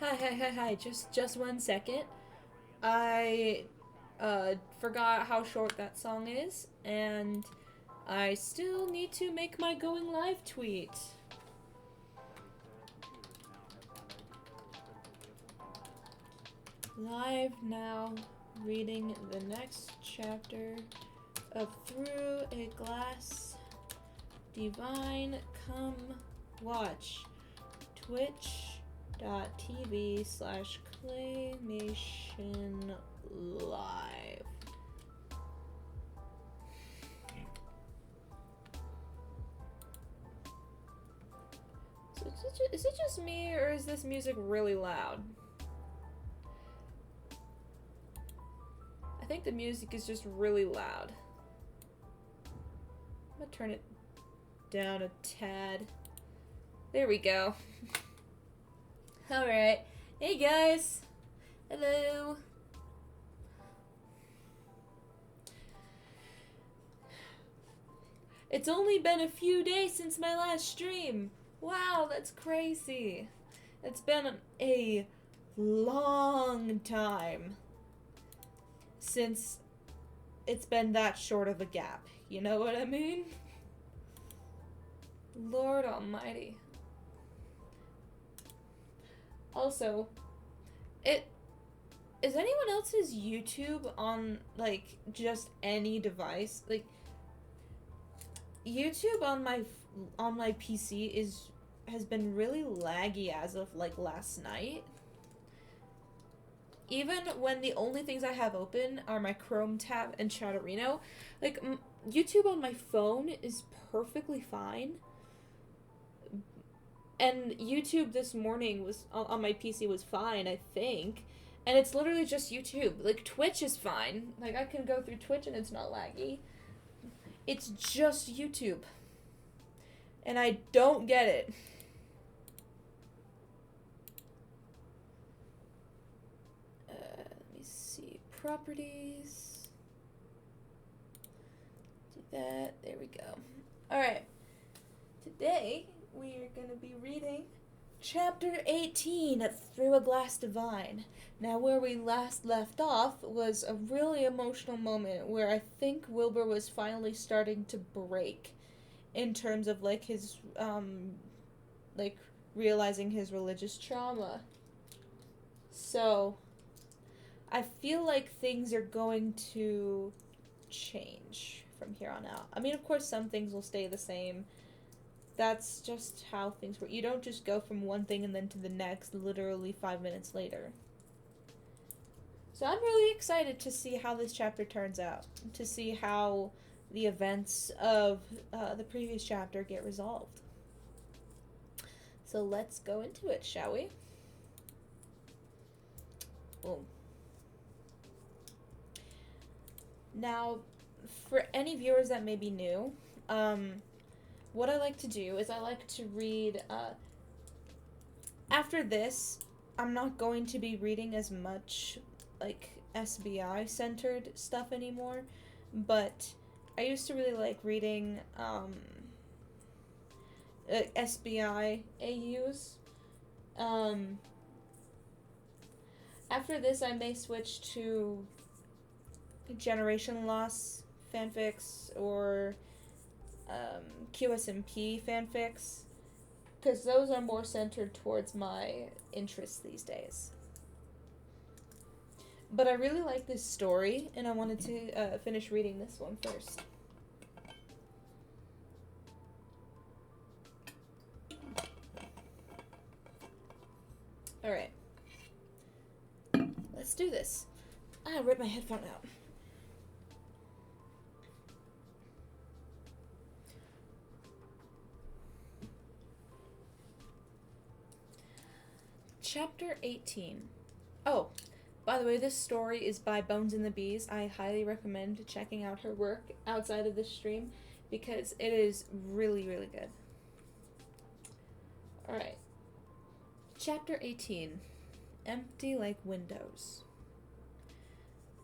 Hi. Just 1 second. I forgot how short that song is, and I still need to make my going live tweet. Live now, reading the next chapter of Through a Glass Divine. Come watch. Twitch.tv/claymation live. So is it just me, or is this music really loud? I think the music is just really loud. I'm gonna turn it down a tad. There we go. Alright. Hey guys! Hello! It's only been a few days since my last stream. Wow, that's crazy. It's been a long time since it's been that short of a gap. You know what I mean? Lord almighty. Also, is anyone else's YouTube on, like, just any device? Like, YouTube on my PC has been really laggy as of, like, last night. Even when the only things I have open are my Chrome tab and Chatterino, like, YouTube on my phone is perfectly fine. And YouTube this morning was on my PC was fine, I think. And it's literally just YouTube. Like, Twitch is fine. Like, I can go through Twitch and it's not laggy. It's just YouTube. And I don't get it. Let me see. Properties. Do that. There we go. Alright. Today, we are going to be reading Chapter 18 Through a Glass Divine. Now, where we last left off was a really emotional moment where I think Wilbur was finally starting to break in terms of, like, his, like, realizing his religious trauma. So, I feel like things are going to change from here on out. I mean, of course, some things will stay the same. That's just how things work. You don't just go from one thing and then to the next literally 5 minutes later. So I'm really excited to see how this chapter turns out. To see how the events of the previous chapter get resolved. So let's go into it, shall we? Boom. Now, for any viewers that may be new, what I like to do is I like to read, after this, I'm not going to be reading as much, like, SBI-centered stuff anymore, but I used to really like reading, SBI AUs. After this, I may switch to Generation Loss fanfics, or QSMP fanfics, because those are more centered towards my interests these days. But I really like this story, and I wanted to finish reading this one first. Alright. Let's do this. I ripped my headphone out. Chapter 18. Oh, by the way, this story is by Bones and the Bees. I highly recommend checking out her work outside of this stream because it is really, really good. Alright. Chapter 18. Empty like windows.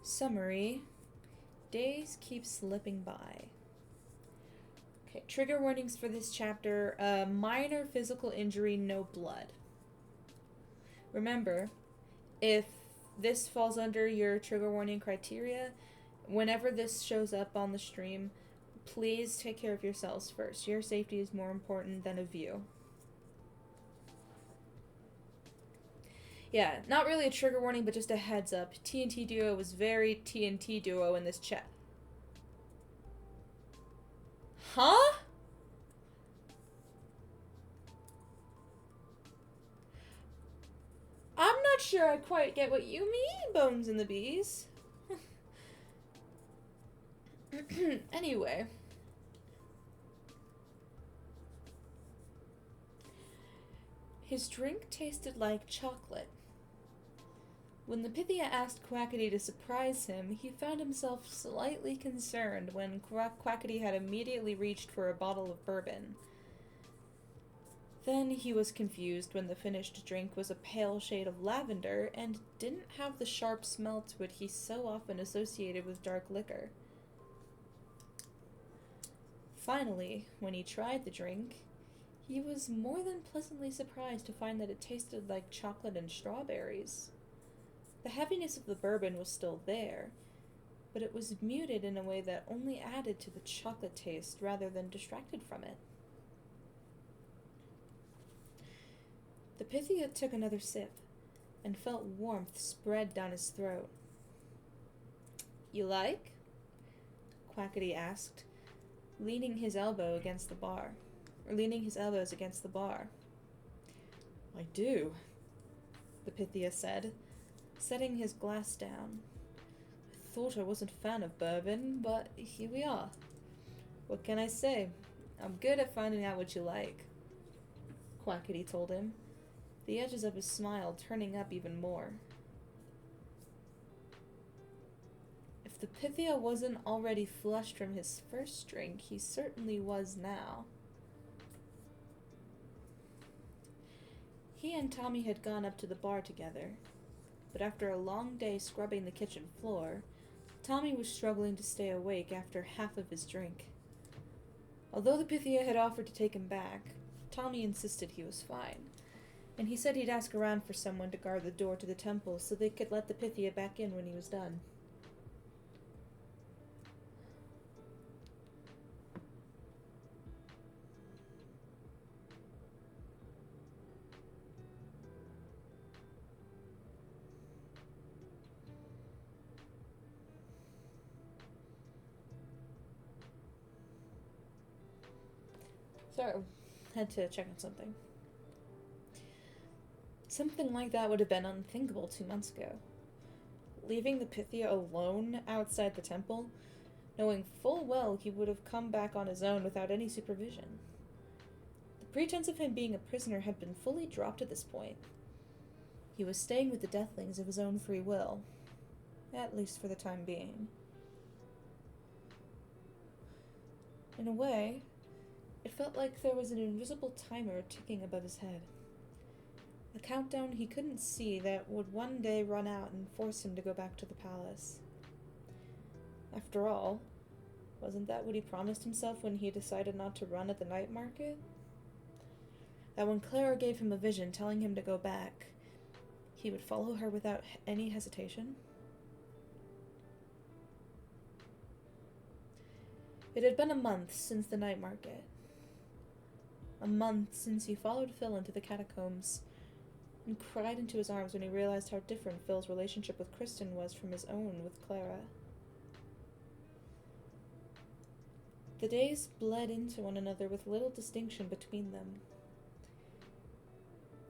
Summary. Days keep slipping by. Okay, trigger warnings for this chapter. Minor physical injury, no blood. Remember, if this falls under your trigger warning criteria, whenever this shows up on the stream, please take care of yourselves first. Your safety is more important than a view. Yeah, not really a trigger warning, but just a heads up. TNT Duo was very TNT Duo in this chat. Huh? I'm not sure I quite get what you mean, Bones and the Bees. Anyway. His drink tasted like chocolate. When the Pythia asked Quackity to surprise him, he found himself slightly concerned when Quackity had immediately reached for a bottle of bourbon. Then he was confused when the finished drink was a pale shade of lavender and didn't have the sharp smell to it he so often associated with dark liquor. Finally, when he tried the drink, he was more than pleasantly surprised to find that it tasted like chocolate and strawberries. The heaviness of the bourbon was still there, but it was muted in a way that only added to the chocolate taste rather than distracted from it. The Pythia took another sip and felt warmth spread down his throat. "You like?" Quackity asked, leaning his elbows against the bar. "I do," the Pythia said, setting his glass down. "I thought I wasn't a fan of bourbon, but here we are. What can I say? I'm good at finding out what you like," Quackity told him, the edges of his smile turning up even more. If the Pythia wasn't already flushed from his first drink, he certainly was now. He and Tommy had gone up to the bar together, but after a long day scrubbing the kitchen floor, Tommy was struggling to stay awake after half of his drink. Although the Pythia had offered to take him back, Tommy insisted he was fine, and he said he'd ask around for someone to guard the door to the temple so they could let the Pythia back in when he was done. So, had to check on something. Something like that would have been unthinkable 2 months ago. Leaving the Pythia alone outside the temple, knowing full well he would have come back on his own without any supervision. The pretense of him being a prisoner had been fully dropped at this point. He was staying with the Deathlings of his own free will, at least for the time being. In a way, it felt like there was an invisible timer ticking above his head. A countdown he couldn't see that would one day run out and force him to go back to the palace. After all, wasn't that what he promised himself when he decided not to run at the night market? That when Clara gave him a vision telling him to go back, he would follow her without any hesitation? It had been a month since the night market. A month since he followed Phil into the catacombs and cried into his arms when he realized how different Phil's relationship with Kristen was from his own with Clara. The days bled into one another with little distinction between them.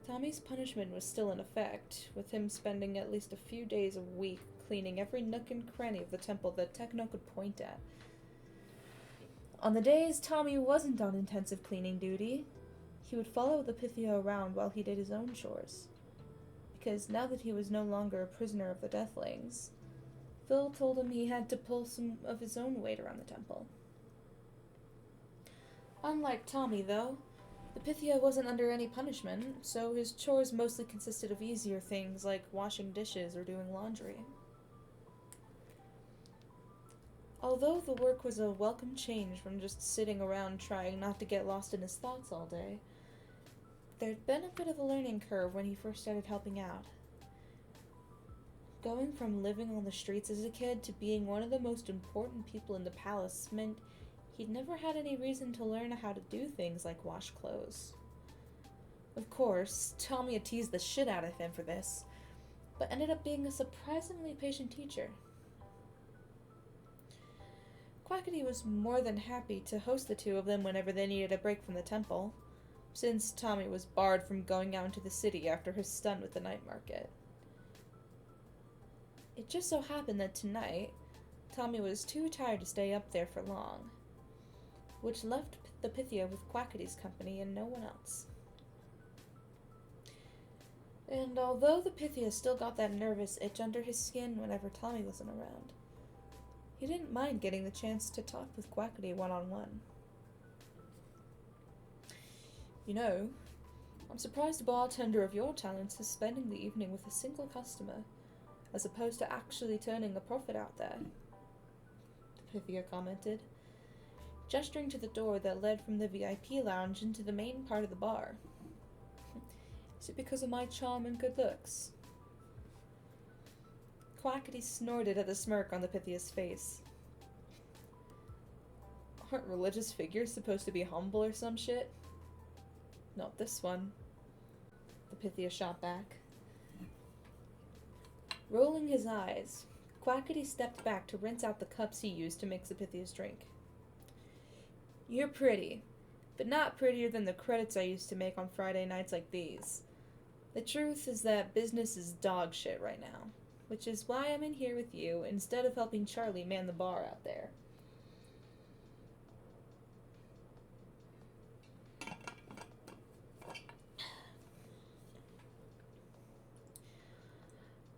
Tommy's punishment was still in effect, with him spending at least a few days a week cleaning every nook and cranny of the temple that Techno could point at. On the days Tommy wasn't on intensive cleaning duty, he would follow the Pythia around while he did his own chores. Because now that he was no longer a prisoner of the Deathlings, Phil told him he had to pull some of his own weight around the temple. Unlike Tommy, though, the Pythia wasn't under any punishment, so his chores mostly consisted of easier things like washing dishes or doing laundry. Although the work was a welcome change from just sitting around trying not to get lost in his thoughts all day, There'd been a bit of a learning curve when he first started helping out. Going from living on the streets as a kid to being one of the most important people in the palace meant he'd never had any reason to learn how to do things like wash clothes. Of course, Tommy had teased the shit out of him for this, but ended up being a surprisingly patient teacher. Quackity was more than happy to host the two of them whenever they needed a break from the temple, since Tommy was barred from going out into the city after his stun with the night market. It just so happened that tonight, Tommy was too tired to stay up there for long, which left the Pythia with Quackity's company and no one else. And although the Pythia still got that nervous itch under his skin whenever Tommy wasn't around, he didn't mind getting the chance to talk with Quackity one-on-one. You know, I'm surprised a bartender of your talents is spending the evening with a single customer, as opposed to actually turning a profit out there, the Pythia commented, gesturing to the door that led from the VIP lounge into the main part of the bar. Is it because of my charm and good looks? Quackity snorted at the smirk on the Pythia's face. Aren't religious figures supposed to be humble or some shit? Not this one, the Pythia shot back. Rolling his eyes, Quackity stepped back to rinse out the cups he used to mix the Pythia's drink. You're pretty, but not prettier than the credits I used to make on Friday nights like these. The truth is that business is dog shit right now, which is why I'm in here with you instead of helping Charlie man the bar out there.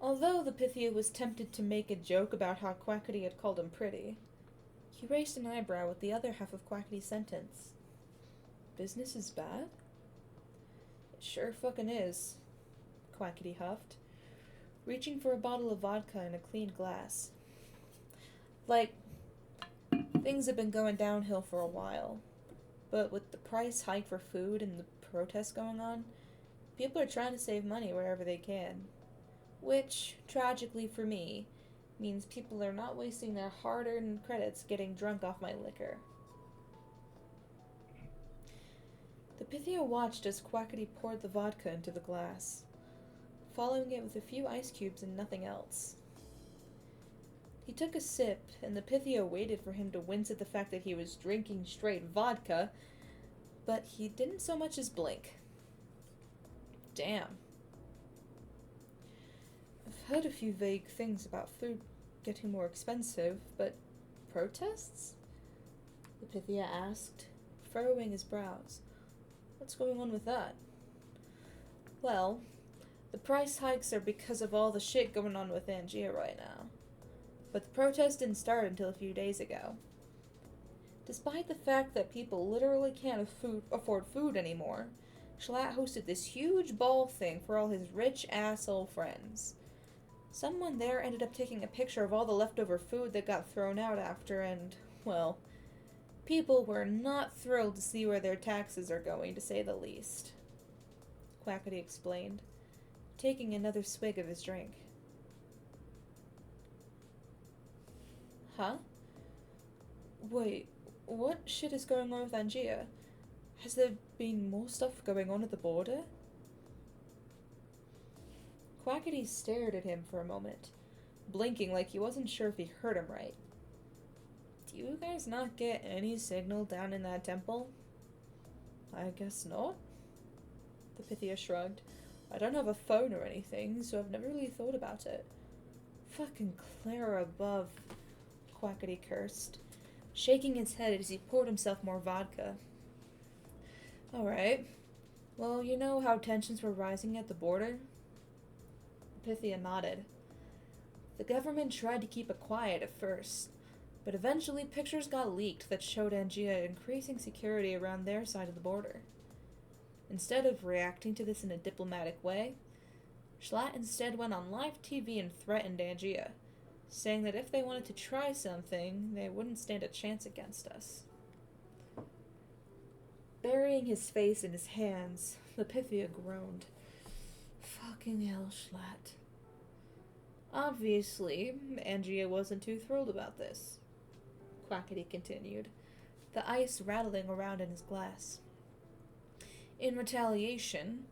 Although the Pythia was tempted to make a joke about how Quackity had called him pretty, he raised an eyebrow at the other half of Quackity's sentence. Business is bad? It sure fucking is, Quackity huffed, reaching for a bottle of vodka in a clean glass. Like, things have been going downhill for a while, but with the price hike for food and the protests going on, people are trying to save money wherever they can. Which, tragically for me, means people are not wasting their hard-earned credits getting drunk off my liquor. The Pythia watched as Quackity poured the vodka into the glass, following it with a few ice cubes and nothing else. He took a sip, and the Pythia waited for him to wince at the fact that he was drinking straight vodka, but he didn't so much as blink. Damn. I've heard a few vague things about food getting more expensive, but protests? The Pythia asked, furrowing his brows. What's going on with that? Well, the price hikes are because of all the shit going on with Angia right now. But the protest didn't start until a few days ago. Despite the fact that people literally can't afford food anymore, Schlatt hosted this huge ball thing for all his rich asshole friends. Someone there ended up taking a picture of all the leftover food that got thrown out after, and, well, people were not thrilled to see where their taxes are going, to say the least. Quackity explained, taking another swig of his drink. Huh? Wait, what shit is going on with Angia? Has there been more stuff going on at the border? Quackity stared at him for a moment, blinking like he wasn't sure if he heard him right. Do you guys not get any signal down in that temple? I guess not. The Pythia shrugged. I don't have a phone or anything, so I've never really thought about it. Fucking Clara above, Quackity cursed, shaking his head as he poured himself more vodka. Alright. Well, you know how tensions were rising at the border? Pythia nodded. The government tried to keep it quiet at first, but eventually pictures got leaked that showed Angia increasing security around their side of the border. Instead of reacting to this in a diplomatic way, Schlatt instead went on live TV and threatened Angia, saying that if they wanted to try something, they wouldn't stand a chance against us. Burying his face in his hands, the Pythia groaned. Fucking hell, Schlatt. Obviously, Angia wasn't too thrilled about this, Quackity continued, the ice rattling around in his glass. In retaliation,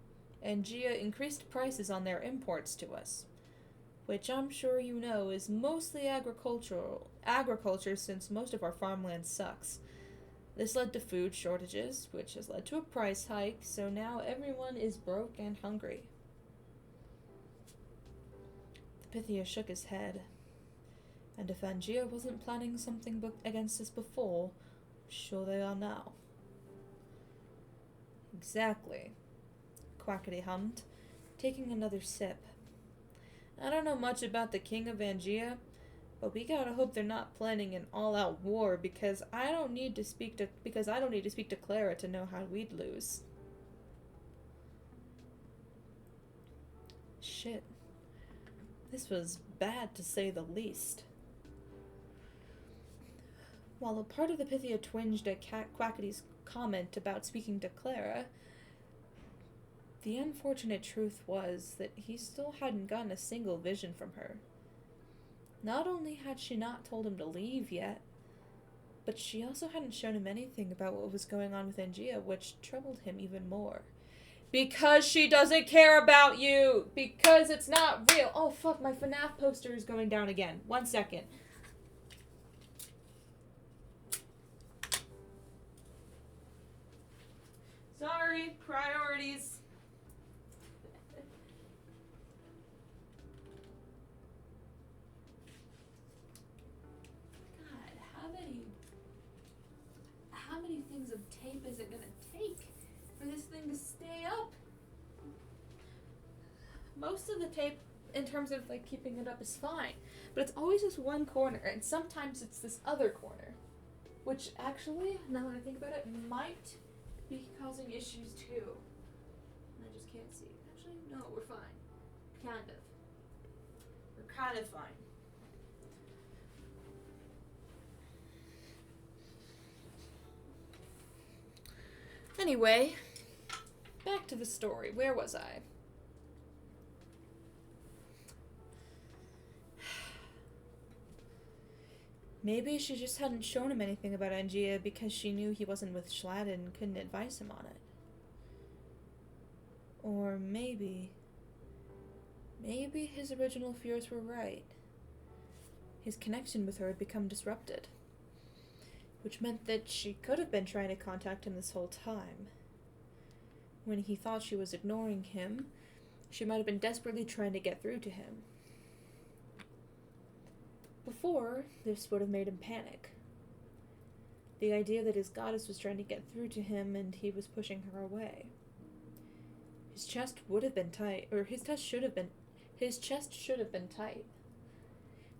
Angia increased prices on their imports to us, which I'm sure you know is mostly agriculture since most of our farmland sucks. This led to food shortages, which has led to a price hike, so now everyone is broke and hungry. The Pythia shook his head. And if Angia wasn't planning something against us before, sure they are now. Exactly, Quackity hummed, taking another sip. I don't know much about the King of Angia, but we gotta hope they're not planning an all-out war because I don't need to speak to Clara to know how we'd lose. Shit. This was bad to say the least. While a part of the Pythia twinged at Quackity's comment about speaking to Clara, the unfortunate truth was that he still hadn't gotten a single vision from her. Not only had she not told him to leave yet, but she also hadn't shown him anything about what was going on with Angia, which troubled him even more. Because she doesn't care about you! Because it's not real! Oh fuck, my FNAF poster is going down again. 1 second. Sorry, priorities. How many things of tape is it gonna take for this thing to stay up? Most of the tape, in terms of like keeping it up, is fine, but it's always this one corner, and sometimes it's this other corner, which actually, now that I think about it, might be causing issues too. I just can't see. Actually, no, we're fine. Kind of. We're kind of fine. Anyway, back to the story. Where was I? Maybe she just hadn't shown him anything about Angia because she knew he wasn't with Schlatt and couldn't advise him on it. Or maybe his original fears were right. His connection with her had become disrupted, which meant that she could have been trying to contact him this whole time. When he thought she was ignoring him, she might have been desperately trying to get through to him. Before, this would have made him panic. The idea that his goddess was trying to get through to him and he was pushing her away. His chest would have been tight, or his chest should have been tight.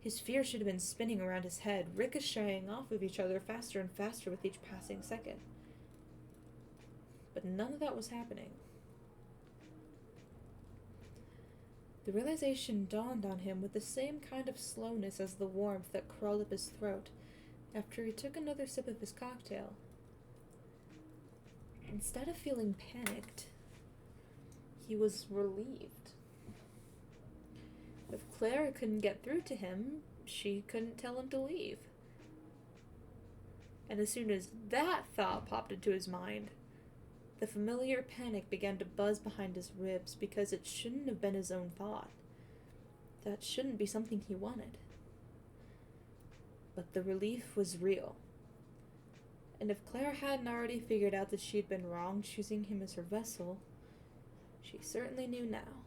His fear should have been spinning around his head, ricocheting off of each other faster and faster with each passing second. But none of that was happening. The realization dawned on him with the same kind of slowness as the warmth that crawled up his throat after he took another sip of his cocktail. Instead of feeling panicked, he was relieved. If Clara couldn't get through to him, she couldn't tell him to leave. And as soon as that thought popped into his mind, the familiar panic began to buzz behind his ribs because it shouldn't have been his own thought. That shouldn't be something he wanted. But the relief was real. And if Claire hadn't already figured out that she'd been wrong choosing him as her vessel, she certainly knew now.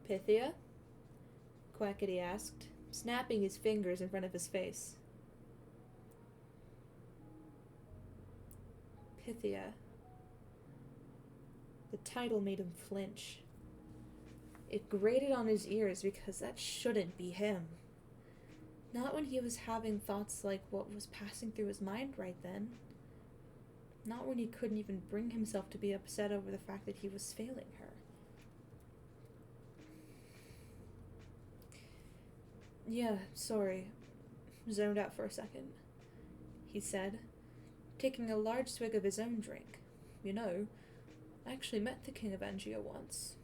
Pythia? Quackity asked, snapping his fingers in front of his face. Pythia. The title made him flinch. It grated on his ears because that shouldn't be him. Not when he was having thoughts like what was passing through his mind right then. Not when he couldn't even bring himself to be upset over the fact that he was failing her. Yeah, sorry. Zoned out for a second, he said, taking a large swig of his own drink. You know, I actually met the King of Angia once.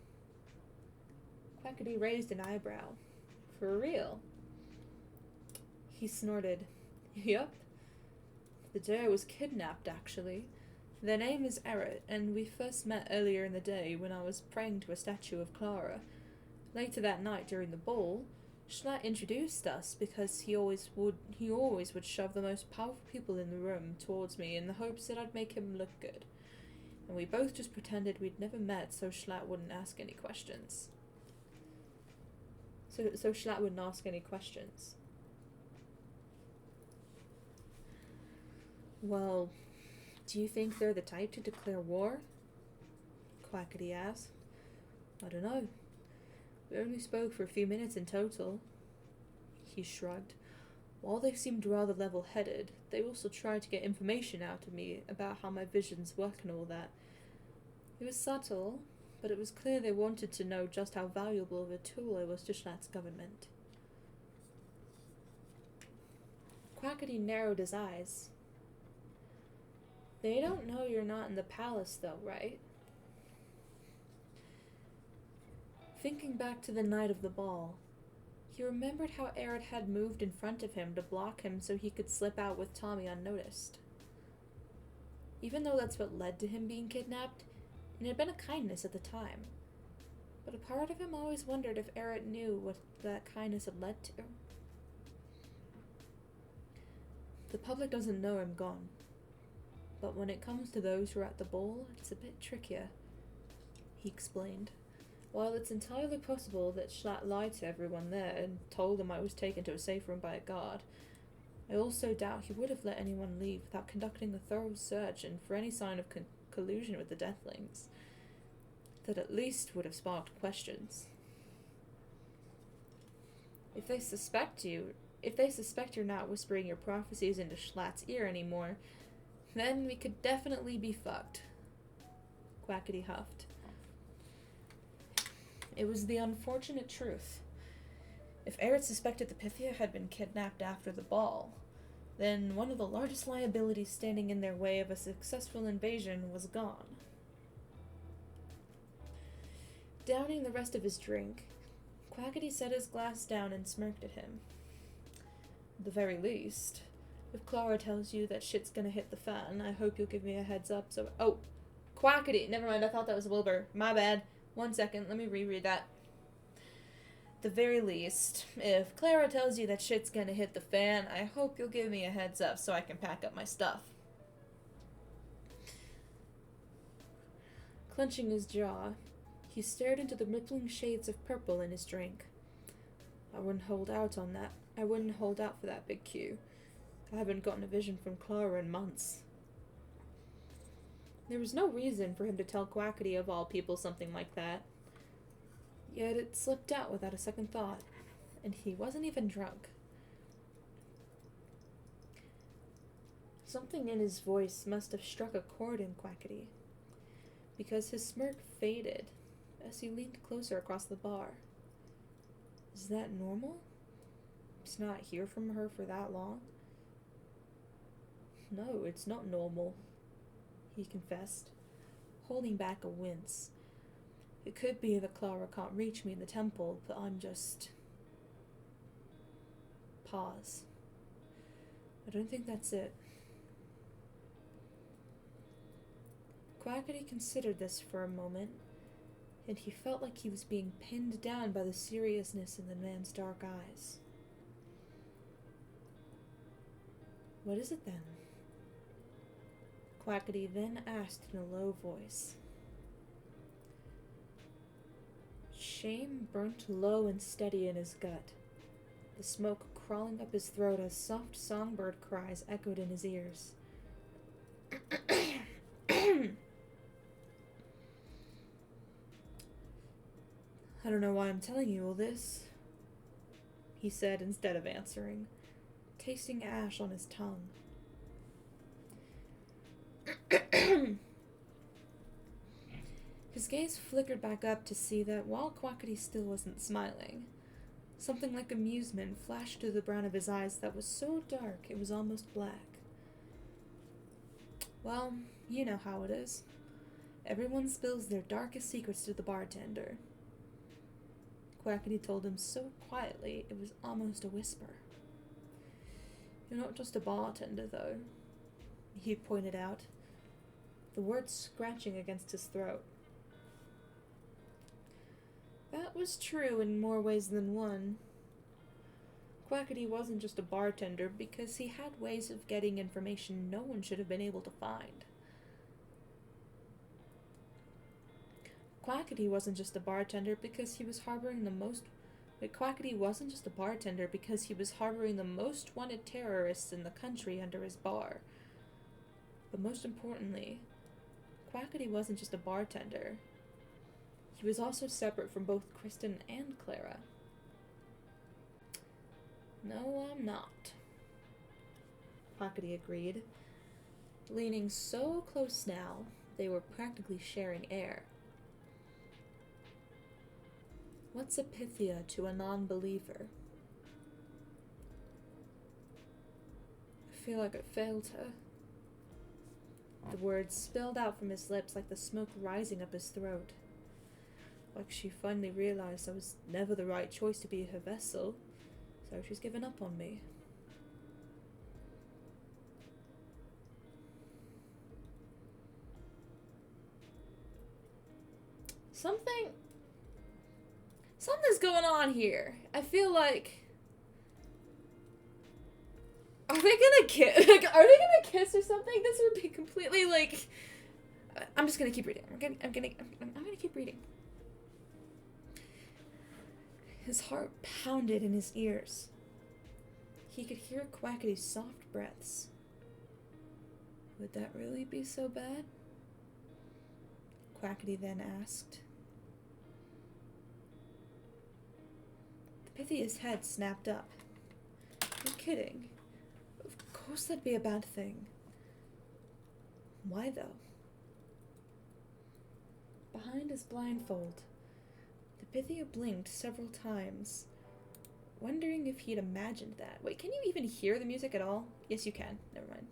Quackity raised an eyebrow. For real? He snorted. Yup. The day I was kidnapped, actually. Their name is Eret, and we first met earlier in the day when I was praying to a statue of Clara. Later that night during the ball, Schlatt introduced us because he always would shove the most powerful people in the room towards me in the hopes that I'd make him look good. And we both just pretended we'd never met so Schlatt wouldn't ask any questions. So Schlatt wouldn't ask any questions. Well, do you think they're the type to declare war? Quackity asked. I don't know. We only spoke for a few minutes in total. He shrugged. While they seemed rather level-headed, they also tried to get information out of me about how my visions work and all that. It was subtle, but it was clear they wanted to know just how valuable of a tool I was to Schlatt's government. Quackity narrowed his eyes. They don't know you're not in the palace, though, right? Thinking back to the night of the ball, he remembered how Eret had moved in front of him to block him so he could slip out with Tommy unnoticed. Even though that's what led to him being kidnapped, it had been a kindness at the time. But a part of him always wondered if Eret knew what that kindness had led to. The public doesn't know I'm gone. But when it comes to those who are at the ball, it's a bit trickier, he explained. While it's entirely possible that Schlatt lied to everyone there and told them I was taken to a safe room by a guard, I also doubt he would have let anyone leave without conducting a thorough search and for any sign of collusion with the Deathlings. That at least would have sparked questions. If they suspect you're not whispering your prophecies into Schlatt's ear anymore, then we could definitely be fucked. Quackity huffed. It was the unfortunate truth. If Eret suspected the Pythia had been kidnapped after the ball, then one of the largest liabilities standing in their way of a successful invasion was gone. Downing the rest of his drink, Quackity set his glass down and smirked at him. At the very least, if Clara tells you that shit's gonna hit the fan, I hope you'll give me a heads up so— Oh! Quackity! Never mind, I thought that was Wilbur. My bad. 1 second, let me reread that. At the very least, if Clara tells you that shit's gonna hit the fan, I hope you'll give me a heads up so I can pack up my stuff. Clenching his jaw, he stared into the rippling shades of purple in his drink. I wouldn't hold out on that. I wouldn't hold out for that, Big Q. I haven't gotten a vision from Clara in months. There was no reason for him to tell Quackity of all people something like that. Yet it slipped out without a second thought, and he wasn't even drunk. Something in his voice must have struck a chord in Quackity, because his smirk faded as he leaned closer across the bar. Is that normal? To not hear from her for that long? No, it's not normal, he confessed, holding back a wince. It could be that Clara can't reach me in the temple, but I'm just— Pause. I don't think that's it. Quackity considered this for a moment, and he felt like he was being pinned down by the seriousness in the man's dark eyes. What is it then? Quackity then asked in a low voice. Shame burnt low and steady in his gut, the smoke crawling up his throat as soft songbird cries echoed in his ears. I don't know why I'm telling you all this, he said instead of answering, tasting ash on his tongue. His gaze flickered back up to see that while Quackity still wasn't smiling, something like amusement flashed through the brown of his eyes that was so dark it was almost black. Well, you know how it is. Everyone spills their darkest secrets to the bartender. Quackity told him so quietly it was almost a whisper. You're not just a bartender, though, he pointed out, the words scratching against his throat. That was true in more ways than one. Quackity wasn't just a bartender because he had ways of getting information no one should have been able to find. Quackity wasn't just a bartender because he was harboring the most... Quackity wasn't just a bartender because he was harboring the most wanted terrorists in the country under his bar. But most importantly, Quackity wasn't just a bartender. He was also separate from both Kristen and Clara. No, I'm not, Quackity agreed, leaning so close now they were practically sharing air. What's a Pythia to a non-believer? I feel like I failed her. The words spilled out from his lips like the smoke rising up his throat. Like she finally realized I was never the right choice to be her vessel, so she's given up on me. Something's going on here. I feel like... Are they gonna kiss? Like, are they gonna kiss or something? This would be completely like... I'm just gonna keep reading. I'm gonna keep reading. His heart pounded in his ears. He could hear Quackity's soft breaths. Would that really be so bad? Quackity then asked. The Pythia's head snapped up. You're kidding. Of course that'd be a bad thing. Why though? Behind his blindfold, the Pythia blinked several times, wondering if he'd imagined that. Wait, can you even hear the music at all? Yes, you can. Never mind.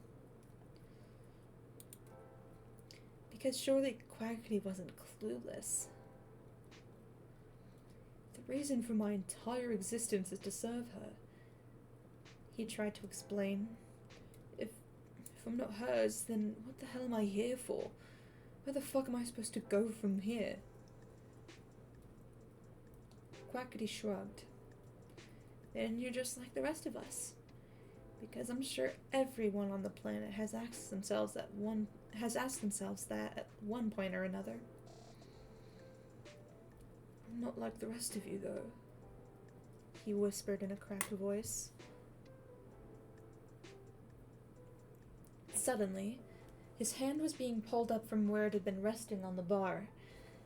Because surely Quackity wasn't clueless. The reason for my entire existence is to serve her. He tried to explain. If I'm not hers, then what the hell am I here for? Where the fuck am I supposed to go from here? Quackity shrugged. Then you're just like the rest of us. Because I'm sure everyone on the planet has asked themselves that at one point or another. I'm not like the rest of you, though, he whispered in a cracked voice. Suddenly, his hand was being pulled up from where it had been resting on the bar,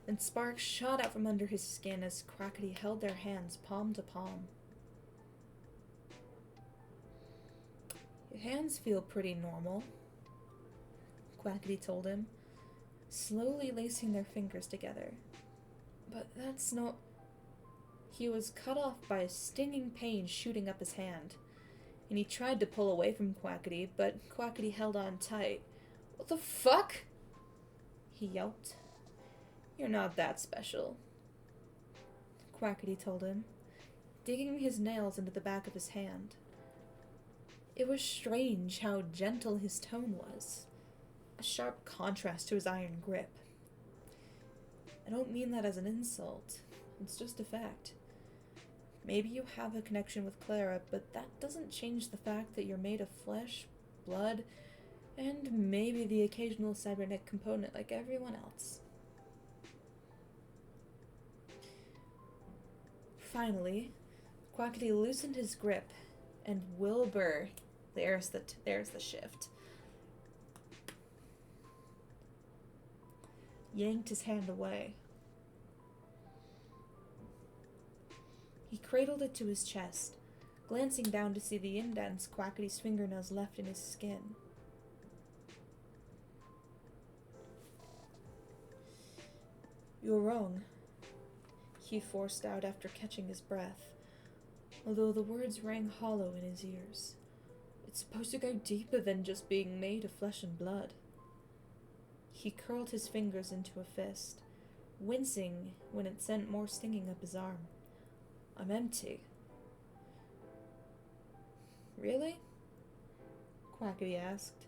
and sparks shot out from under his skin as Quackity held their hands palm to palm. Your hands feel pretty normal, Quackity told him, slowly lacing their fingers together. But that's not... He was cut off by a stinging pain shooting up his hand, and he tried to pull away from Quackity, but Quackity held on tight. What the fuck? He yelped. You're not that special, Quackity told him, digging his nails into the back of his hand. It was strange how gentle his tone was, a sharp contrast to his iron grip. I don't mean that as an insult, it's just a fact. Maybe you have a connection with Clara, but that doesn't change the fact that you're made of flesh, blood, and maybe the occasional cybernetic component like everyone else. Finally, Quackity loosened his grip, and Wilbur, there's the shift, yanked his hand away. He cradled it to his chest, glancing down to see the indents Quackity's fingernails left in his skin. You're wrong, he forced out after catching his breath, although the words rang hollow in his ears. It's supposed to go deeper than just being made of flesh and blood. He curled his fingers into a fist, wincing when it sent more stinging up his arm. I'm empty. Really? Quackity asked,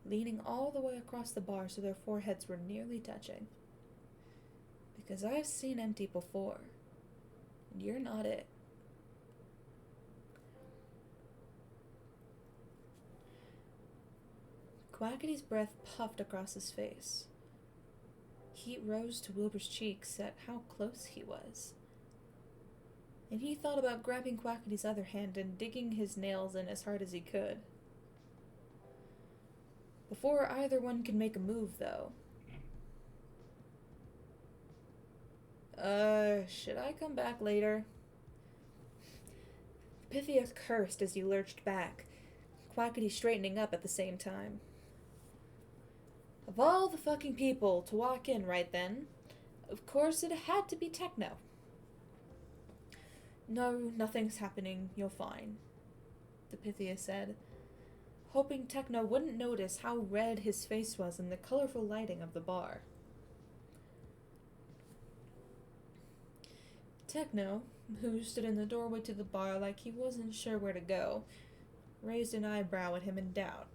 leaning all the way across the bar so their foreheads were nearly touching. Because I've seen empty before, and you're not it. Quackity's breath puffed across his face. Heat rose to Wilbur's cheeks at how close he was. And he thought about grabbing Quackity's other hand and digging his nails in as hard as he could. Before either one could make a move, though. Should I come back later? Pythia cursed as he lurched back, Quackity straightening up at the same time. Of all the fucking people to walk in right then, of course it had to be Techno. No, nothing's happening, you're fine, the Pythia said, hoping Techno wouldn't notice how red his face was in the colorful lighting of the bar. Techno, who stood in the doorway to the bar like he wasn't sure where to go, raised an eyebrow at him in doubt.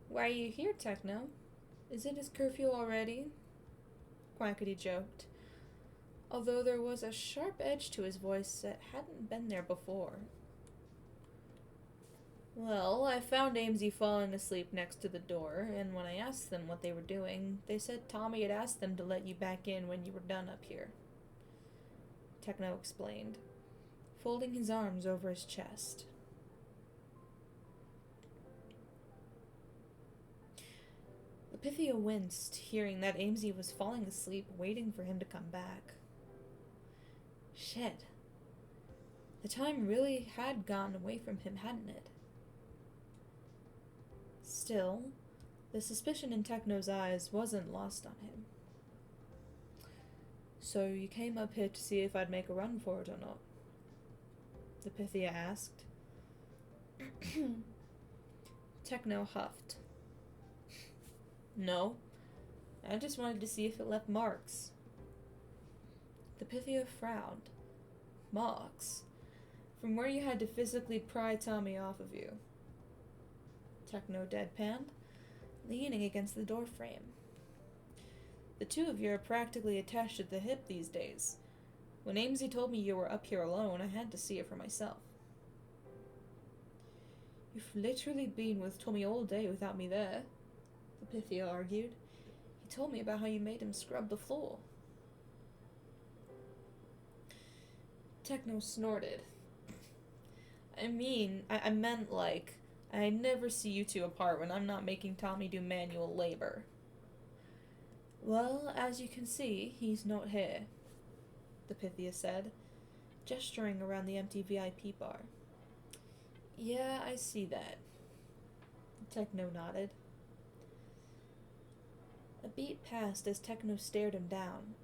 Why are you here, Techno? Isn't it curfew already? Quackity joked, although there was a sharp edge to his voice that hadn't been there before. Well, I found Amesy falling asleep next to the door, and when I asked them what they were doing, they said Tommy had asked them to let you back in when you were done up here. Techno explained, folding his arms over his chest. The Pythia winced, hearing that Amesy was falling asleep, waiting for him to come back. Shit. The time really had gone away from him, hadn't it? Still, the suspicion in Techno's eyes wasn't lost on him. So you came up here to see if I'd make a run for it or not? The Pythia asked. Techno huffed. No, I just wanted to see if it left marks. The Pythia frowned. Marks? From where you had to physically pry Tommy off of you? Techno deadpanned, leaning against the doorframe. The two of you are practically attached at the hip these days. When Amesy told me you were up here alone, I had to see it for myself. You've literally been with Tommy all day without me there, the Pythia argued. He told me about how you made him scrub the floor. Techno snorted. I meant like, I never see you two apart when I'm not making Tommy do manual labor. Well, as you can see, he's not here, the Pythia said, gesturing around the empty VIP bar. Yeah, I see that. Techno nodded. A beat passed as Techno stared him down.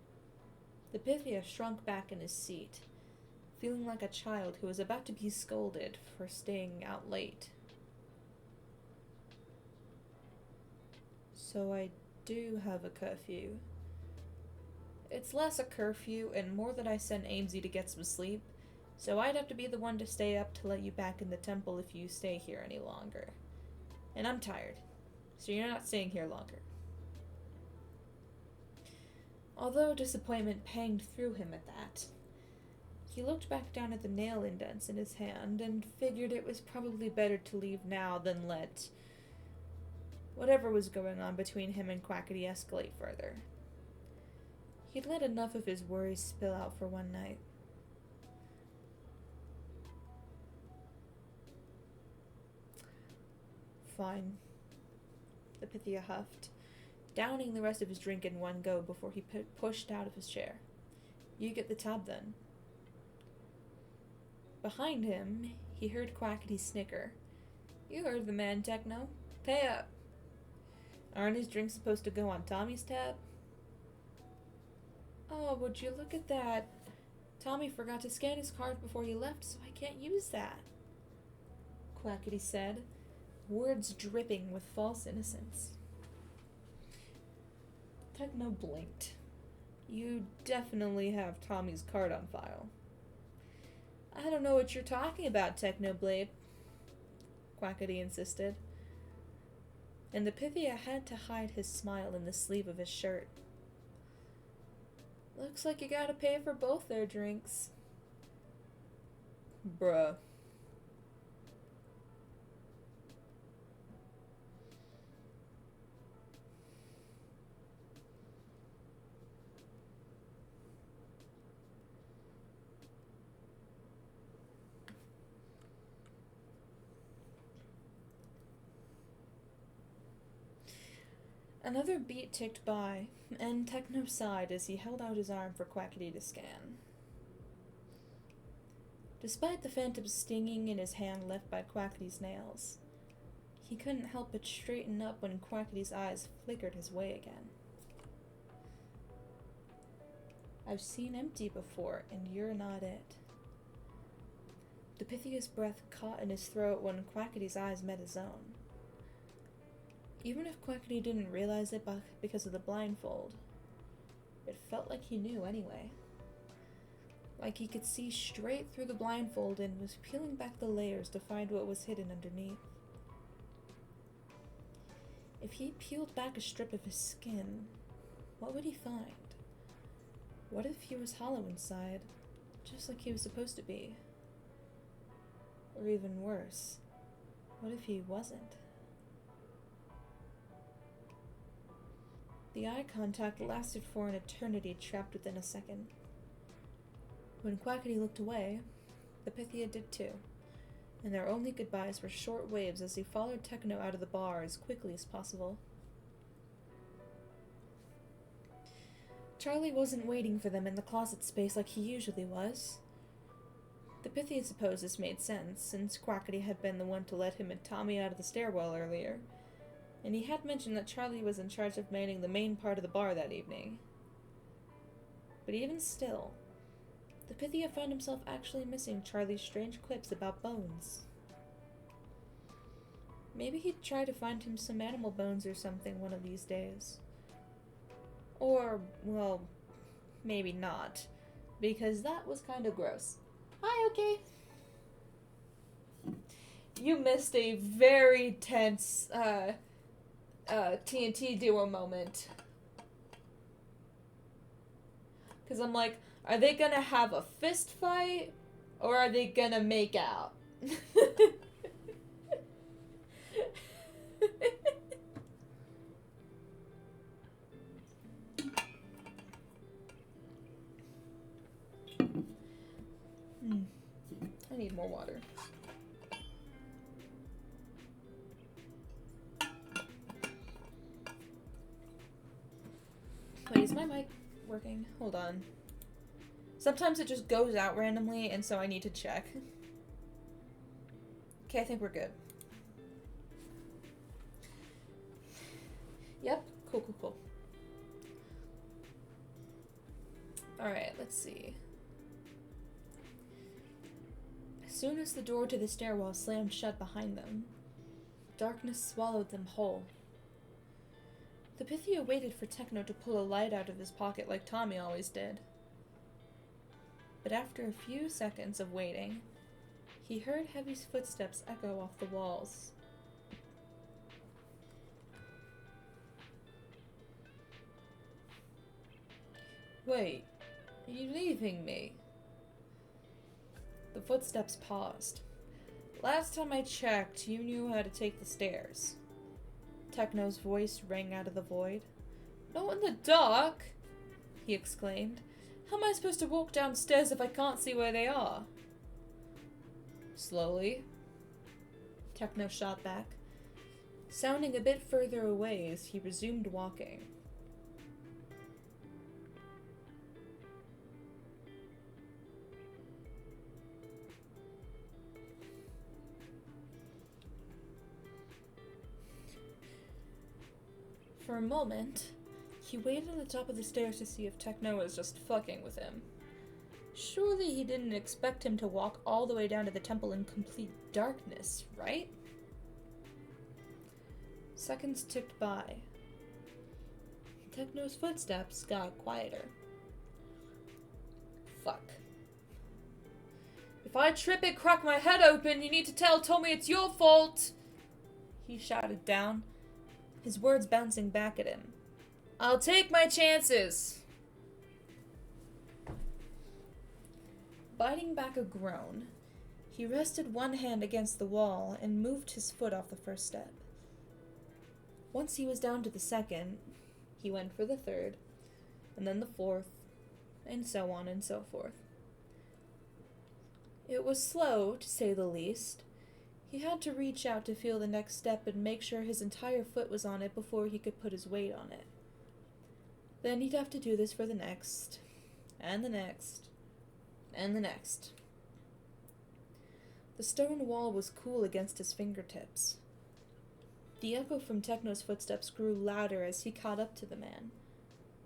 The Pythia shrunk back in his seat, feeling like a child who was about to be scolded for staying out late. So I do have a curfew. It's less a curfew and more that I sent Amesy to get some sleep, so I'd have to be the one to stay up to let you back in the temple if you stay here any longer. And I'm tired, so you're not staying here longer. Although disappointment panged through him at that, he looked back down at the nail indents in his hand and figured it was probably better to leave now than let whatever was going on between him and Quackity escalate further. He'd let enough of his worries spill out for one night. Fine, the Pythia huffed, downing the rest of his drink in one go before he pushed out of his chair. You get the tab then. Behind him, he heard Quackity snicker. You heard the man, Techno. Pay up. Aren't his drinks supposed to go on Tommy's tab? Oh, would you look at that? Tommy forgot to scan his card before he left, so I can't use that, Quackity said, words dripping with false innocence. Techno blinked. You definitely have Tommy's card on file. I don't know what you're talking about, Technoblade, Quackity insisted. And the Pythia had to hide his smile in the sleeve of his shirt. Looks like you gotta pay for both their drinks. Bruh. Another beat ticked by, and Techno sighed as he held out his arm for Quackity to scan. Despite the phantom stinging in his hand left by Quackity's nails, he couldn't help but straighten up when Quackity's eyes flickered his way again. I've seen empty before, and you're not it. The Pythia's breath caught in his throat when Quackity's eyes met his own. Even if Quackity didn't realize it because of the blindfold, it felt like he knew anyway. Like he could see straight through the blindfold and was peeling back the layers to find what was hidden underneath. If he peeled back a strip of his skin, what would he find? What if he was hollow inside, just like he was supposed to be? Or even worse, what if he wasn't? The eye contact lasted for an eternity, trapped within a second. When Quackity looked away, the Pythia did too, and their only goodbyes were short waves as he followed Techno out of the bar as quickly as possible. Charlie wasn't waiting for them in the closet space like he usually was. The Pythia supposed this made sense, since Quackity had been the one to let him and Tommy out of the stairwell earlier, and he had mentioned that Charlie was in charge of manning the main part of the bar that evening. But even still, the Pythia found himself actually missing Charlie's strange quips about bones. Maybe he'd try to find him some animal bones or something one of these days. Or, well, maybe not, because that was kind of gross. Hi, okay. You missed a very tense, TNT duo moment. Because I'm like, are they gonna have a fist fight, or are they gonna make out? I need more water. Wait, is my mic working? Hold on. Sometimes it just goes out randomly, and so I need to check. Okay, I think we're good. Yep, cool. Alright, let's see. As soon as the door to the stairwell slammed shut behind them, darkness swallowed them whole. The Pythia waited for Techno to pull a light out of his pocket like Tommy always did. But after a few seconds of waiting, he heard heavy footsteps echo off the walls. Wait, are you leaving me? The footsteps paused. Last time I checked, you knew how to take the stairs. Techno's voice rang out of the void. Not in the dark, he exclaimed. How am I supposed to walk downstairs if I can't see where they are? Slowly, Techno shot back, sounding a bit further away as he resumed walking. For a moment, he waited at the top of the stairs to see if Techno was just fucking with him. Surely he didn't expect him to walk all the way down to the temple in complete darkness, right? Seconds ticked by. Techno's footsteps got quieter. Fuck. If I trip and crack my head open, you need to tell Tommy it's your fault! He shouted down, his words bouncing back at him. I'll take my chances! Biting back a groan, he rested one hand against the wall and moved his foot off the first step. Once he was down to the second, he went for the third, and then the fourth, and so on and so forth. It was slow, to say the least. He had to reach out to feel the next step and make sure his entire foot was on it before he could put his weight on it. Then he'd have to do this for the next, and the next, and the next. The stone wall was cool against his fingertips. The echo from Techno's footsteps grew louder as he caught up to the man,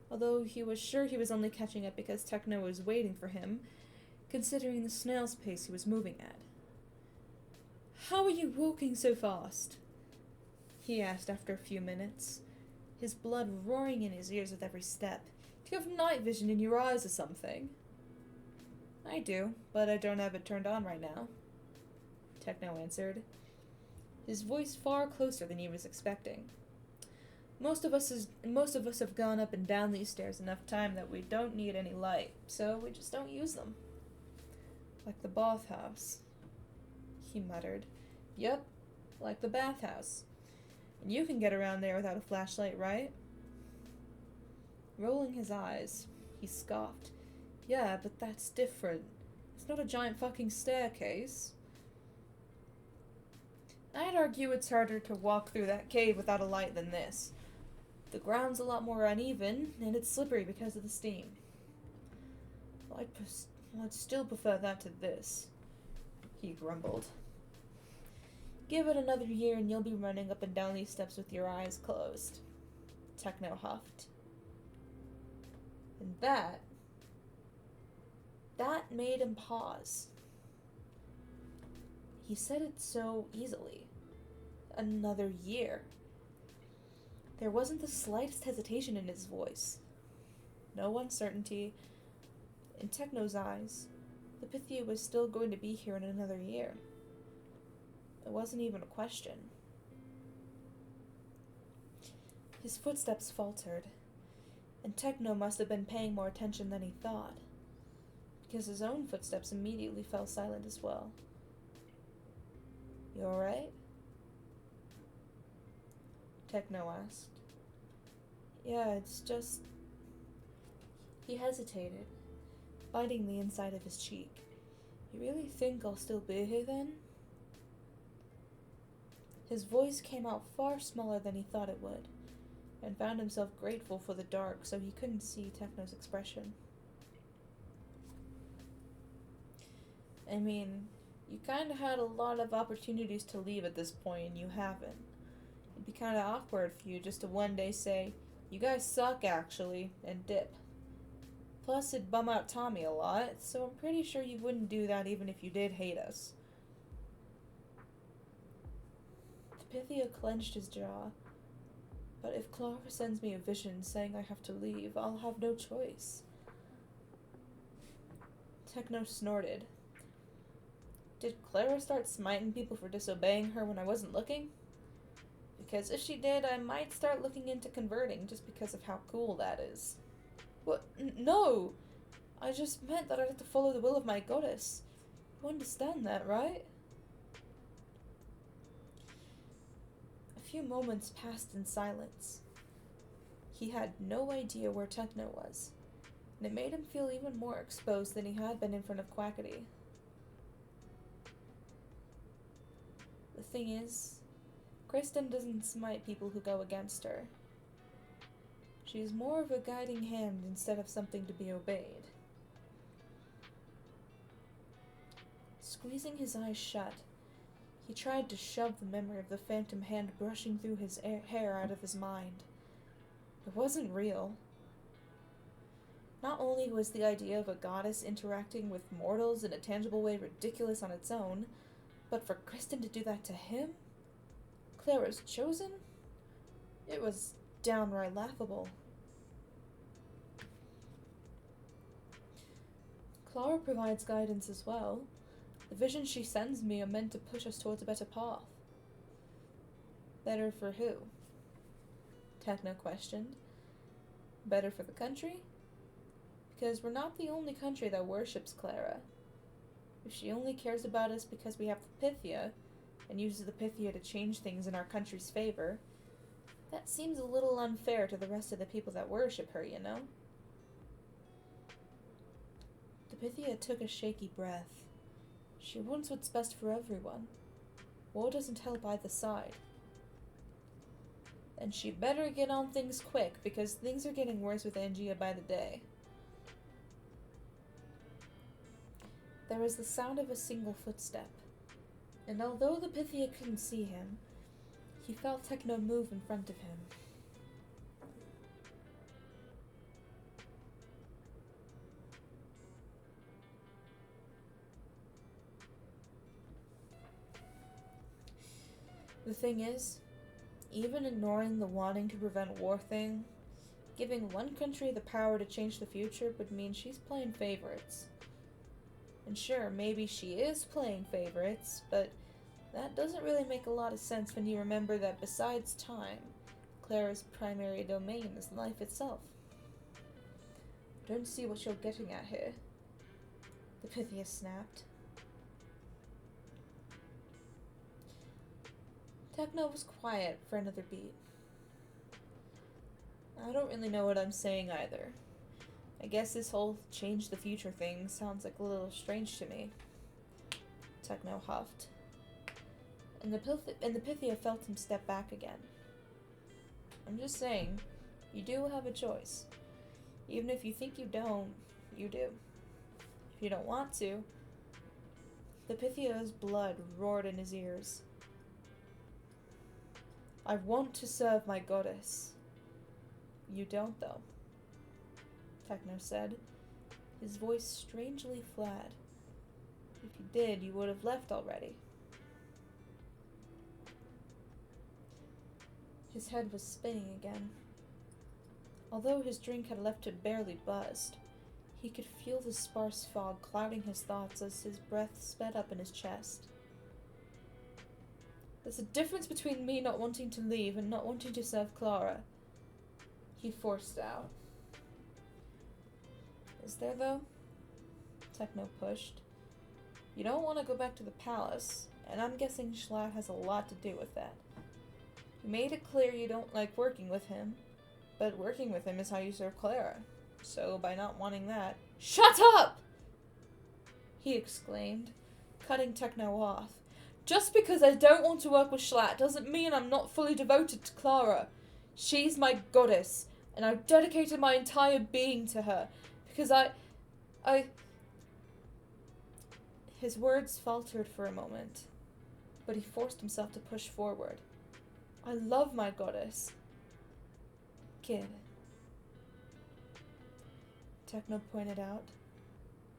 although he was sure he was only catching up because Techno was waiting for him, considering the snail's pace he was moving at. How are you walking so fast? He asked after a few minutes, his blood roaring in his ears with every step. Do you have night vision in your eyes or something? I do, but I don't have it turned on right now, Techno answered, his voice far closer than he was expecting. Most of us have gone up and down these stairs enough time that we don't need any light, so we just don't use them. Like the bathhouse, he muttered. Yep, like the bathhouse. And you can get around there without a flashlight, right? Rolling his eyes, he scoffed. Yeah, but that's different. It's not a giant fucking staircase. I'd argue it's harder to walk through that cave without a light than this. The ground's a lot more uneven, and it's slippery because of the steam. I'd still prefer that to this, he grumbled. Give it another year and you'll be running up and down these steps with your eyes closed, Techno huffed. And that made him pause. He said it so easily. Another year. There wasn't the slightest hesitation in his voice. No uncertainty. In Techno's eyes, the Pythia was still going to be here in another year. It wasn't even a question. His footsteps faltered, and Techno must have been paying more attention than he thought, because his own footsteps immediately fell silent as well. You alright? Techno asked. Yeah, it's just... He hesitated, biting the inside of his cheek. You really think I'll still be here then? His voice came out far smaller than he thought it would, and found himself grateful for the dark so he couldn't see Techno's expression. I mean, you kinda had a lot of opportunities to leave at this point and you haven't. It'd be kinda awkward for you just to one day say, you guys suck actually, and dip. Plus it'd bum out Tommy a lot, so I'm pretty sure you wouldn't do that even if you did hate us. The Pythia clenched his jaw. But if Clara sends me a vision saying I have to leave, I'll have no choice. Techno snorted. Did Clara start smiting people for disobeying her when I wasn't looking? Because if she did, I might start looking into converting just because of how cool that is. What? No! I just meant that I'd have to follow the will of my goddess. You understand that, right? A few moments passed in silence. He had no idea where Techno was, and it made him feel even more exposed than he had been in front of Quackity. The thing is, Kristen doesn't smite people who go against her. She's more of a guiding hand instead of something to be obeyed. Squeezing his eyes shut, he tried to shove the memory of the phantom hand brushing through his hair out of his mind. It wasn't real. Not only was the idea of a goddess interacting with mortals in a tangible way ridiculous on its own, but for Kristen to do that to him? Clara's chosen? It was downright laughable. Clara provides guidance as well. The visions she sends me are meant to push us towards a better path. Better for who? Techno questioned. Better for the country? Because we're not the only country that worships Clara. If she only cares about us because we have the Pythia, and uses the Pythia to change things in our country's favor, that seems a little unfair to the rest of the people that worship her, you know? The Pythia took a shaky breath. She wants what's best for everyone. War doesn't help either side. And she better get on things quick, because things are getting worse with Angia by the day. There was the sound of a single footstep, and although the Pythia couldn't see him, he felt Techno move in front of him. The thing is, even ignoring the wanting to prevent war thing, giving one country the power to change the future would mean she's playing favorites. And sure, maybe she is playing favorites, but that doesn't really make a lot of sense when you remember that besides time, Clara's primary domain is life itself. Don't see what you're getting at here, the Pythia snapped. Techno was quiet for another beat. I don't really know what I'm saying either. I guess this whole change the future thing sounds like a little strange to me. Techno huffed. And the Pythia felt him step back again. I'm just saying, you do have a choice. Even if you think you don't, you do. If you don't want to. The Pythia's blood roared in his ears. I want to serve my goddess. You don't, though, Techno said, his voice strangely flat. If you did, you would have left already. His head was spinning again. Although his drink had left it barely buzzed, he could feel the sparse fog clouding his thoughts as his breath sped up in his chest. There's a difference between me not wanting to leave and not wanting to serve Clara, he forced out. Is there, though? Techno pushed. You don't want to go back to the palace, and I'm guessing Schlatt has a lot to do with that. You made it clear you don't like working with him, but working with him is how you serve Clara. So, by not wanting that— Shut up! He exclaimed, cutting Techno off. Just because I don't want to work with Schlatt doesn't mean I'm not fully devoted to Clara. She's my goddess, and I've dedicated my entire being to her, because I... His words faltered for a moment, but he forced himself to push forward. I love my goddess. Kid, Techno pointed out,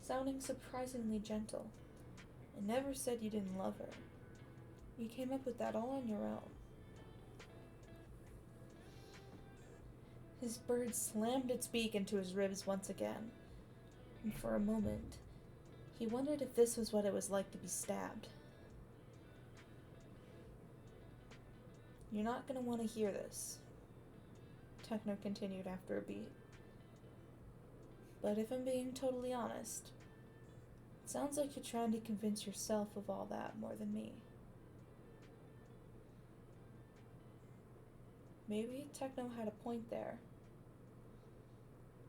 sounding surprisingly gentle. I never said you didn't love her. You came up with that all on your own. His bird slammed its beak into his ribs once again, and for a moment, he wondered if this was what it was like to be stabbed. You're not going to want to hear this, Techno continued after a beat. But if I'm being totally honest, it sounds like you're trying to convince yourself of all that more than me. Maybe Techno had a point there,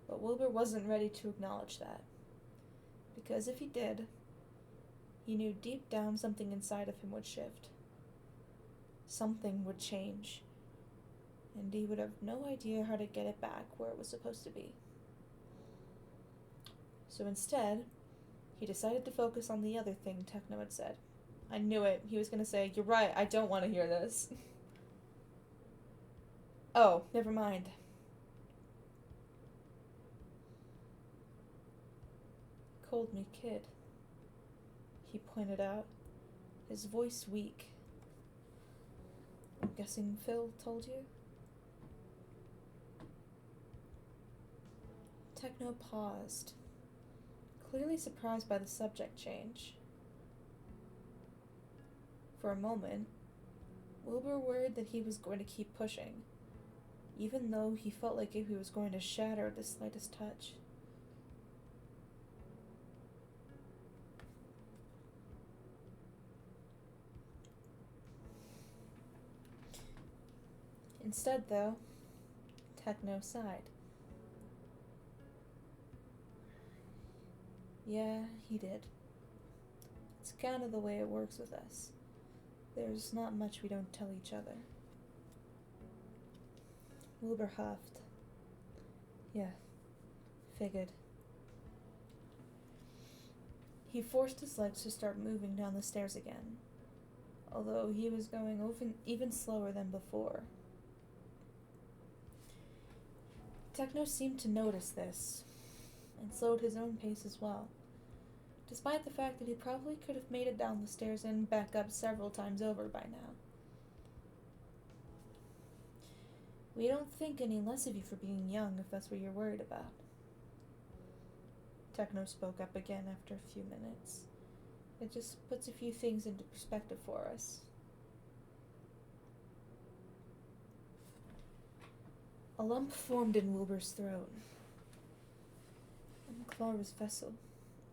but Wilbur wasn't ready to acknowledge that, because if he did, he knew deep down something inside of him would shift. Something would change, and he would have no idea how to get it back where it was supposed to be. So instead, he decided to focus on the other thing Techno had said. I knew it. He was going to say, "You're right, I don't want to hear this." Oh, never mind. Called me kid, he pointed out, his voice weak. I'm guessing Phil told you? Techno paused, clearly surprised by the subject change. For a moment, Wilbur worried that he was going to keep pushing, even though he felt like he was going to shatter at the slightest touch. Instead, though, Techno sighed. Yeah, he did. It's kind of the way it works with us. There's not much we don't tell each other. Wilbur huffed. Yeah, figured. He forced his legs to start moving down the stairs again, although he was going even slower than before. Techno seemed to notice this, and slowed his own pace as well, despite the fact that he probably could have made it down the stairs and back up several times over by now. We don't think any less of you for being young, if that's what you're worried about. Techno spoke up again after a few minutes. It just puts a few things into perspective for us. A lump formed in Wilbur's throat. I'm a Clara's vessel,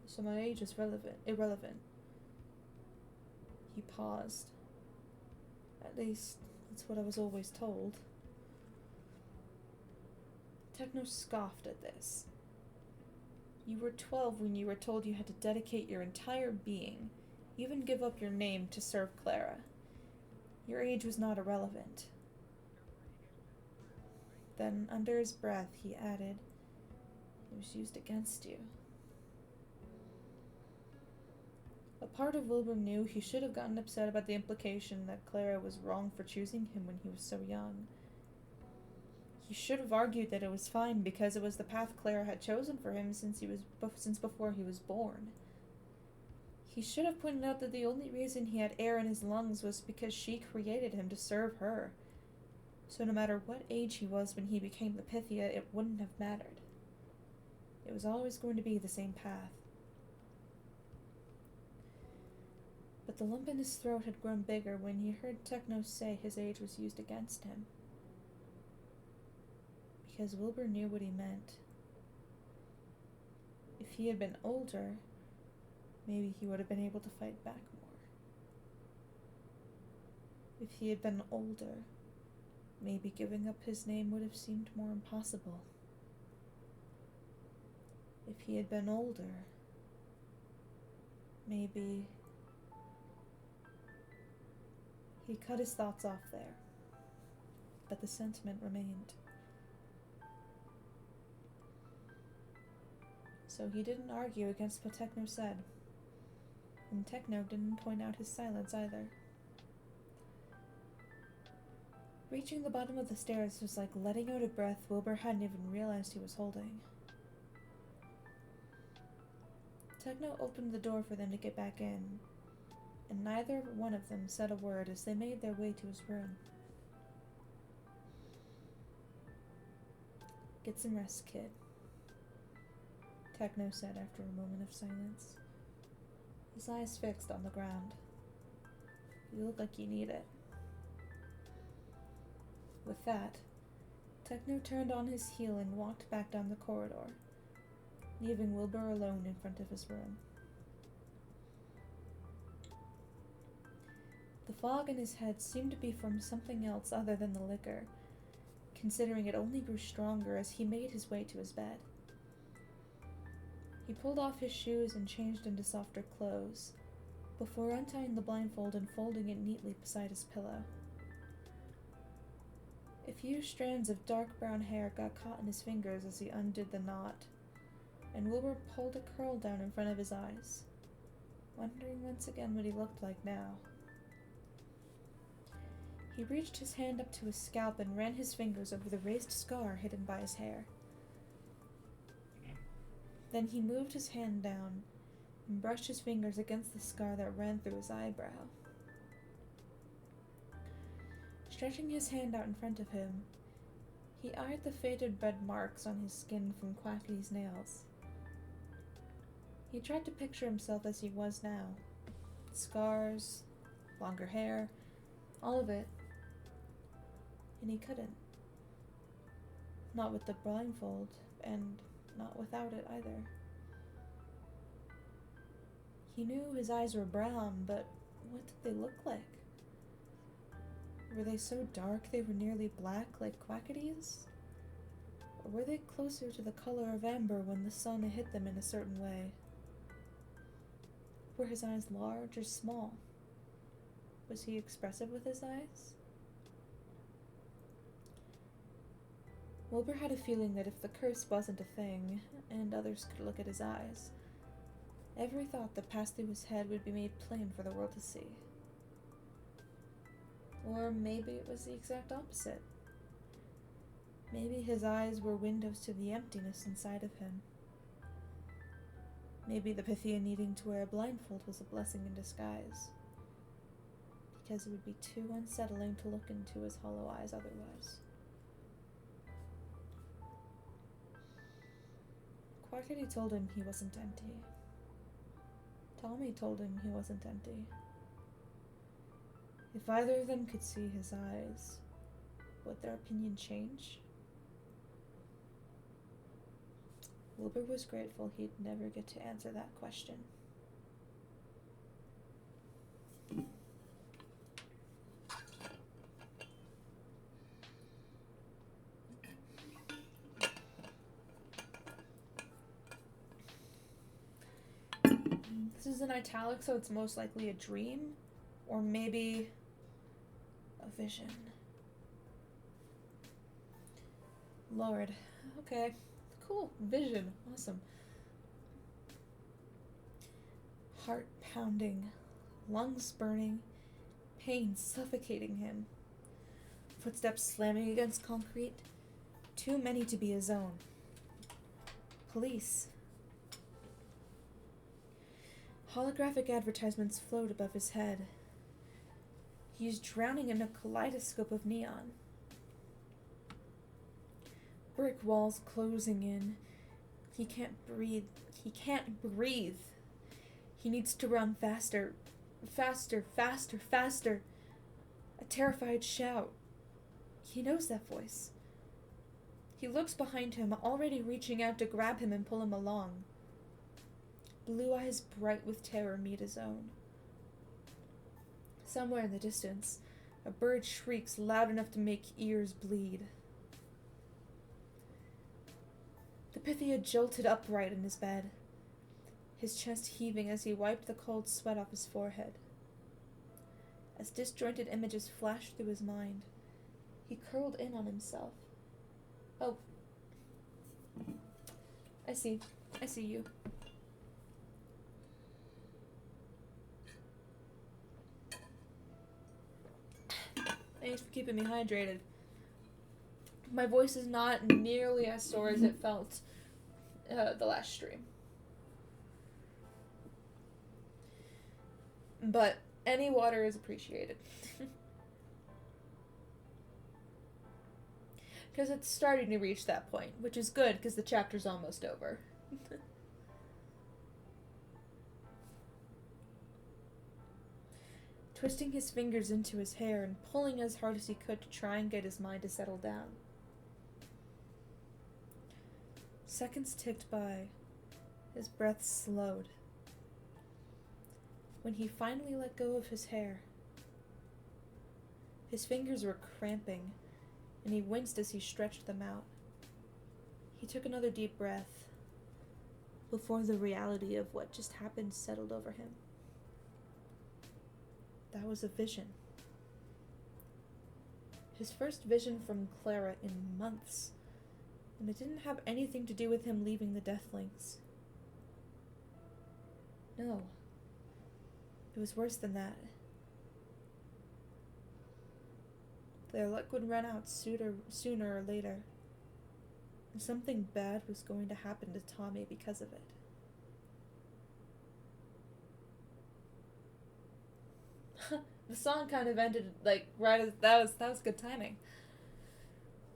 so my age is irrelevant. He paused. At least, that's what I was always told. Techno scoffed at this. You were 12 when you were told you had to dedicate your entire being, even give up your name to serve Clara. Your age was not irrelevant. Then, under his breath, he added, it was used against you. A part of Wilbur knew he should have gotten upset about the implication that Clara was wrong for choosing him when he was so young. He should have argued that it was fine because it was the path Clara had chosen for him since before he was born. He should have pointed out that the only reason he had air in his lungs was because she created him to serve her. So no matter what age he was when he became the Pythia, it wouldn't have mattered. It was always going to be the same path. But the lump in his throat had grown bigger when he heard Techno say his age was used against him. Because Wilbur knew what he meant. If he had been older, maybe he would have been able to fight back more. If he had been older, maybe giving up his name would have seemed more impossible. If he had been older, maybe... He cut his thoughts off there, but the sentiment remained. So he didn't argue against what Techno said, and Techno didn't point out his silence either. Reaching the bottom of the stairs was like letting out a breath Wilbur hadn't even realized he was holding. Techno opened the door for them to get back in, and neither one of them said a word as they made their way to his room. Get some rest, kid, Techno said after a moment of silence, his eyes fixed on the ground. You look like you need it. With that, Techno turned on his heel and walked back down the corridor, leaving Wilbur alone in front of his room. The fog in his head seemed to be from something else other than the liquor, considering it only grew stronger as he made his way to his bed. He pulled off his shoes and changed into softer clothes, before untying the blindfold and folding it neatly beside his pillow. A few strands of dark brown hair got caught in his fingers as he undid the knot, and Wilbur pulled a curl down in front of his eyes, wondering once again what he looked like now. He reached his hand up to his scalp and ran his fingers over the raised scar hidden by his hair. Then he moved his hand down and brushed his fingers against the scar that ran through his eyebrow. Stretching his hand out in front of him, He eyed the faded red marks on his skin from Quacky's nails. He tried to picture himself as he was now. Scars, longer hair, all of it. And he couldn't. Not with the blindfold, and not without it either. He knew his eyes were brown, but what did they look like? Were they so dark they were nearly black like Quackity's? Or were they closer to the color of amber when the sun hit them in a certain way? Were his eyes large or small? Was he expressive with his eyes? Wilbur had a feeling that if the curse wasn't a thing, and others could look at his eyes, every thought that passed through his head would be made plain for the world to see. Or maybe it was the exact opposite. Maybe his eyes were windows to the emptiness inside of him. Maybe the Pythia needing to wear a blindfold was a blessing in disguise, because it would be too unsettling to look into his hollow eyes otherwise. Quackity told him he wasn't empty. Tommy told him he wasn't empty. If either of them could see his eyes, would their opinion change? Wilbur was grateful he'd never get to answer that question. This is in italic, so it's most likely a dream, or maybe a vision. Lord. Okay. Cool. Vision. Awesome. Heart pounding, lungs burning, pain suffocating him. Footsteps slamming against concrete. Too many to be his own. Police. Holographic advertisements float above his head. He's drowning in a kaleidoscope of neon. Brick walls closing in. He can't breathe. He can't breathe. He needs to run faster. Faster, faster, faster. A terrified shout. He knows that voice. He looks behind him, already reaching out to grab him and pull him along. Blue eyes bright with terror meet his own. Somewhere in the distance, a bird shrieks loud enough to make ears bleed. The Pythia jolted upright in his bed, his chest heaving as he wiped the cold sweat off his forehead. As disjointed images flashed through his mind, he curled in on himself. Oh. I see you. Thanks for keeping me hydrated. My voice is not nearly as sore as it felt the last stream. But any water is appreciated. Because it's starting to reach that point, which is good because the chapter's almost over. Twisting his fingers into his hair and pulling as hard as he could to try and get his mind to settle down. Seconds ticked by. His breath slowed. When he finally let go of his hair, his fingers were cramping, and he winced as he stretched them out. He took another deep breath before the reality of what just happened settled over him. That was a vision. His first vision from Clara in months, and it didn't have anything to do with him leaving the Deathlings. No. It was worse than that. Their luck would run out sooner or later, and something bad was going to happen to Tommy because of it. The song kind of ended like right as that was good timing.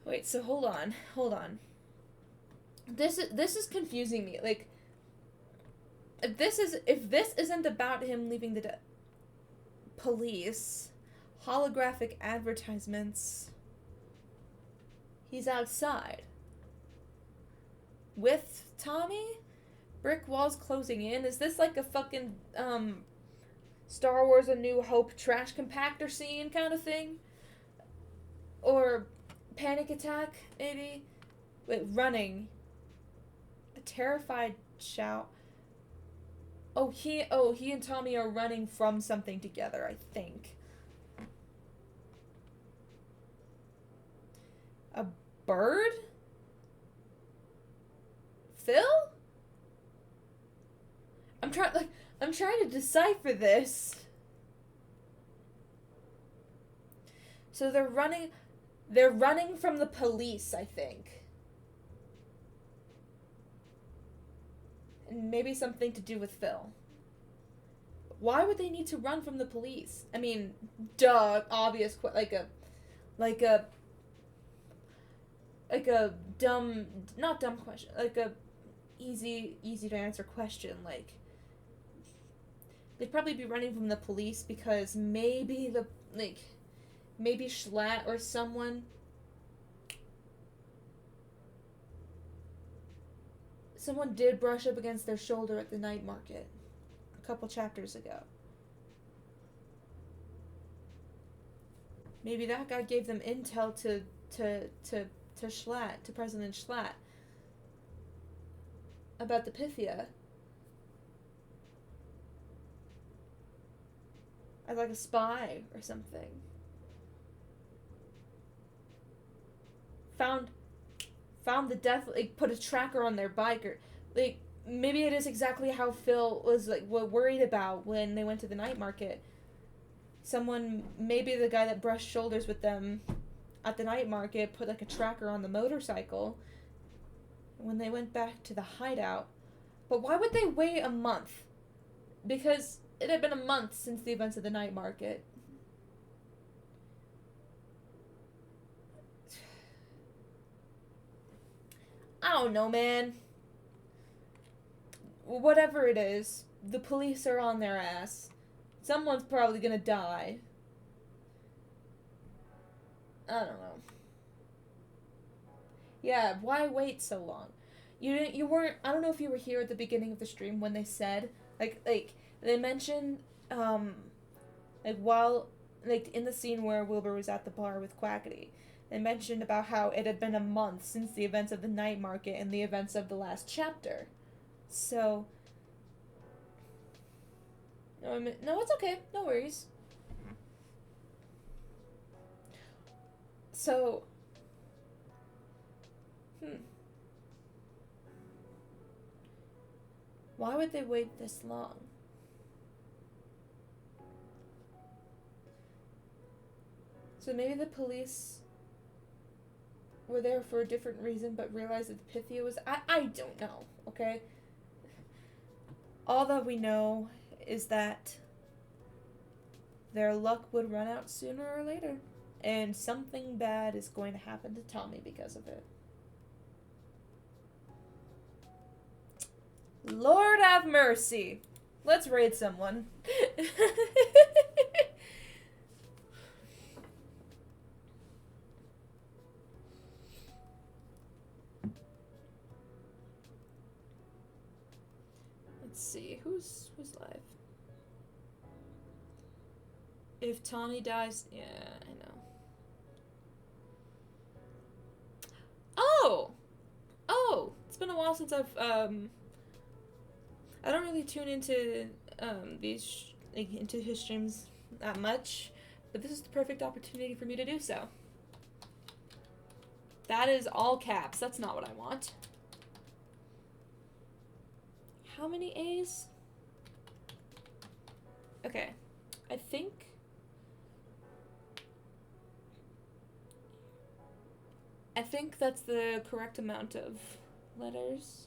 Wait, so hold on. This is confusing me. Like, if this isn't about him leaving the police, holographic advertisements, he's outside with Tommy, brick walls closing in. Is this like a fucking Star Wars: A New Hope trash compactor scene kind of thing? Or panic attack, maybe? Wait, running. A terrified shout. He and Tommy are running from something together, I think. A bird? Phil? I'm trying to decipher this. So they're running from the police, I think. And maybe something to do with Phil. Why would they need to run from the police? I mean, duh, obvious, like a dumb, not dumb question, like a easy to answer question, like, they'd probably be running from the police because maybe maybe Schlatt or someone did brush up against their shoulder at the night market a couple chapters ago. Maybe that guy gave them intel to Schlatt, to President Schlatt, about the Pythia. As like a spy or something. Found the death, like, put a tracker on their bike, or, like, maybe it is exactly how Phil was, like, worried about when they went to the night market. Someone, maybe the guy that brushed shoulders with them at the night market, put, like, a tracker on the motorcycle when they went back to the hideout. But why would they wait a month? Because it had been a month since the events of the night market. I don't know, man. Whatever it is, the police are on their ass. Someone's probably gonna die. I don't know. Yeah, why wait so long? You weren't, I don't know if you were here at the beginning of the stream when they said, like, they mentioned, while, in the scene where Wilbur was at the bar with Quackity, they mentioned about how it had been a month since the events of the night market and the events of the last chapter. So, no, it's okay. No worries. So, why would they wait this long? So maybe the police were there for a different reason, but realized that the Pythia was... I don't know, okay? All that we know is that their luck would run out sooner or later, and something bad is going to happen to Tommy because of it. Lord have mercy. Let's raid someone. Let's see, who's live? If Tommy dies, yeah, I know. Oh, it's been a while since I've I don't really tune into into his streams that much, but this is the perfect opportunity for me to do so. That is all caps. That's not what I want. How many A's? Okay. I think that's the correct amount of letters.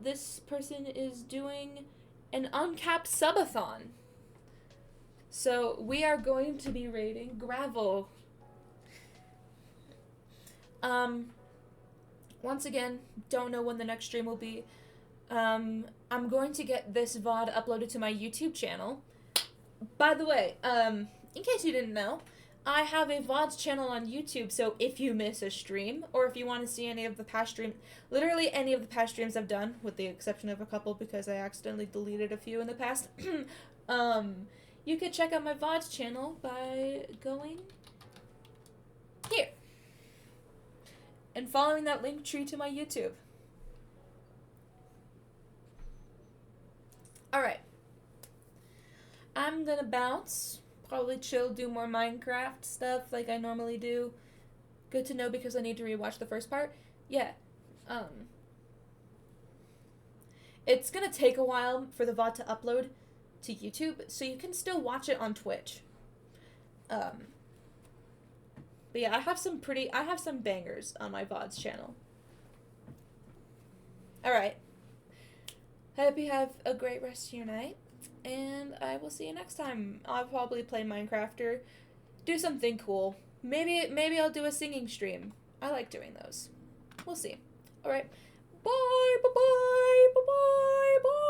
This person is doing an uncapped subathon. So we are going to be rating Gravel. Once again, don't know when the next stream will be. I'm going to get this VOD uploaded to my YouTube channel. By the way, in case you didn't know, I have a VODs channel on YouTube, so if you miss a stream, or if you want to see any of the past streams, literally any of the past streams I've done, with the exception of a couple because I accidentally deleted a few in the past, you could check out my VODs channel by going here and following that link tree to my YouTube. Alright. I'm gonna bounce. Probably chill, do more Minecraft stuff like I normally do. Good to know because I need to rewatch the first part. Yeah. It's gonna take a while for the VOD to upload to YouTube, so you can still watch it on Twitch. But yeah, I have some bangers on my VODs channel. Alright. Hope you have a great rest of your night. And I will see you next time. I'll probably play Minecraft or do something cool. Maybe I'll do a singing stream. I like doing those. We'll see. Alright. Bye, bye, bye, bye, bye, bye.